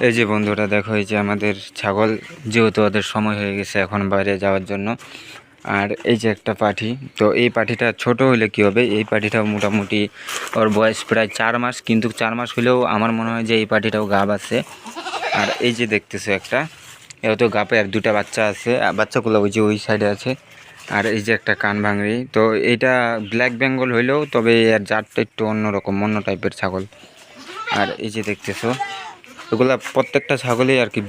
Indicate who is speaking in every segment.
Speaker 1: এই যে বন্ধুরা দেখো, এই যে আমাদের ছাগল, যেহেতু ওদের সময় হয়ে গেছে এখন বাইরে যাওয়ার জন্য। আর এই যে একটা পাঠি, তো এই পাঠিটা ছোট হলে কি হবে, এই পাঠিটাও মোটামুটি ওর বয়স প্রায় 4 মাস, কিন্তু 4 মাস হলেও আমার মনে হয় যে এই পাঠিটাও গাব আছে। আর এই যে দেখতেছো একটা, এও তো গাপে আর দুটা বাচ্চা আছে, বাচ্চাগুলো ওই যে ওই সাইডে আছে। আর এই যে একটা কান ভাঙড়ি, তো এইটা ব্ল্যাক বেঙ্গল হইলেও তবে এর জাতটা একটু অন্যরকম, অন্য টাইপের ছাগল। আর এই যে দেখতেছো, এগুলা প্রত্যেকটা ছাগলেই আর কি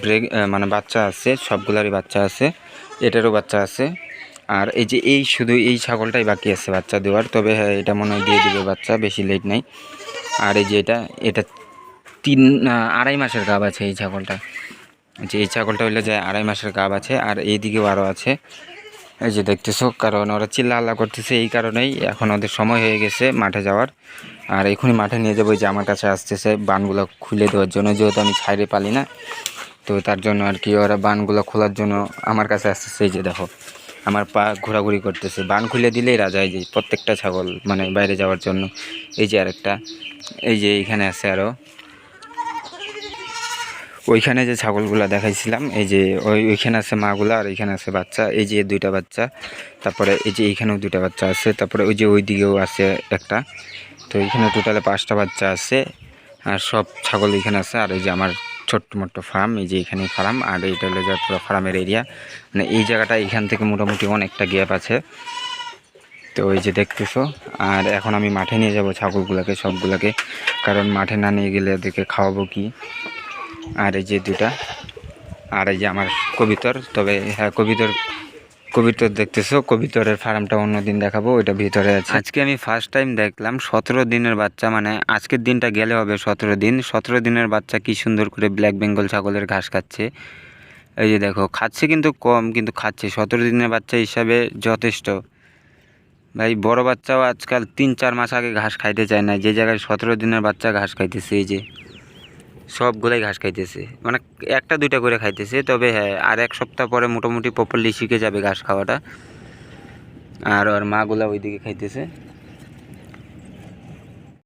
Speaker 1: মানে বাচ্চা আছে, সবগুলারই বাচ্চা আছে, এটারও বাচ্চা আছে। আর এই যে এই শুধু এই ছাগলটাই বাকি আছে বাচ্চা দেওয়ার, তবে হ্যাঁ এটা মনে হয় দিয়ে দিবে বাচ্চা, বেশি লেট নাই। আর এই যে এটা এটা 3-2.5 মাসের গাব আছে এই ছাগলটা। যে এই ছাগলটা হইলে যে 2.5 মাসের গাব আছে, আর এইদিকেও আরও আছে। এই যে দেখতেছো, কারণ ওরা চিল্লা আল্লাহ করতেছে, এই কারণেই এখন ওদের সময় হয়ে গেছে মাঠে যাওয়ার। আর এখনই মাঠে নিয়ে যাবো, যে আমার কাছে আসতেছে বানগুলো খুলে দেওয়ার জন্য, যেহেতু আমি ছাইরে পালি না, তো তার জন্য আর কি ওরা বানগুলো খোলার জন্য আমার কাছে আসতেছে। এই যে দেখো, আমার পা ঘোরাঘুরি করতেছে, বান খুলে দিলেই রাজা। এই যে প্রত্যেকটা ছাগল মানে বাইরে যাওয়ার জন্য। এই যে আরেকটা, এই যে এইখানে আছে আরও, ওইখানে যে ছাগলগুলা দেখাইছিলাম, এই যে ওইখানে আছে মাগুলা, আর এইখানে আছে বাচ্চা, এই যে 2টা বাচ্চা। তারপরে এই যে এইখানেও 2টা বাচ্চা আছে, তারপরে ওই যে ওই দিকেও আছে একটা। তো এইখানে টোটালে 5টা বাচ্চা আছে, আর সব ছাগল এইখানে আছে। আর এই যে আমার ছোট্ট মোট্ট ফার্ম, এই যে এখানে ফার্ম, আর এইটা হলো যে পুরো ফার্মের এরিয়া। মানে এই জায়গাটা এইখান থেকে মোটামুটি অনেকটা গ্যাপ আছে। তো ওই যে দেখতেছো, আর এখন আমি মাঠে নিয়ে যাব ছাগলগুলোকে সবগুলোকে, কারণ মাঠে না নিয়ে গেলে ওদেরকে খাওয়াবো কি। আর এই যে 2টা, আর এই যে আমার কবিতর। তবে হ্যাঁ, কবিতর দেখতেছো, কবিতরের ফার্মটা অন্যদিন দেখাবো, ওইটা ভিতরে আছে। আজকে আমি ফার্স্ট টাইম দেখলাম 17 দিনের বাচ্চা, মানে আজকের দিনটা গেলে হবে 17 দিন। 17 দিনের বাচ্চা কি সুন্দর করে ব্ল্যাক বেঙ্গল ছাগলের ঘাস খাচ্ছে। এই যে দেখো, খাচ্ছে কিন্তু কম, কিন্তু খাচ্ছে। 17 দিনের বাচ্চা হিসাবে যথেষ্ট। ভাই বড় বাচ্চাও আজকাল 3-4 মাস আগে ঘাস খাইতে চায় না, যে জায়গায় 17 দিনের বাচ্চা ঘাস খাইতেছে। এই যে সবগুলাই ঘাস খাইতেছে, মানে 1-2টা করে খাইতেছে। তবে হ্যাঁ, আর 1 সপ্তাহ পরে মোটামুটি প্রপারলি শিখে যাবে ঘাস খাওয়াটা। আর ওর মাগুলা ওইদিকে খাইতেছে।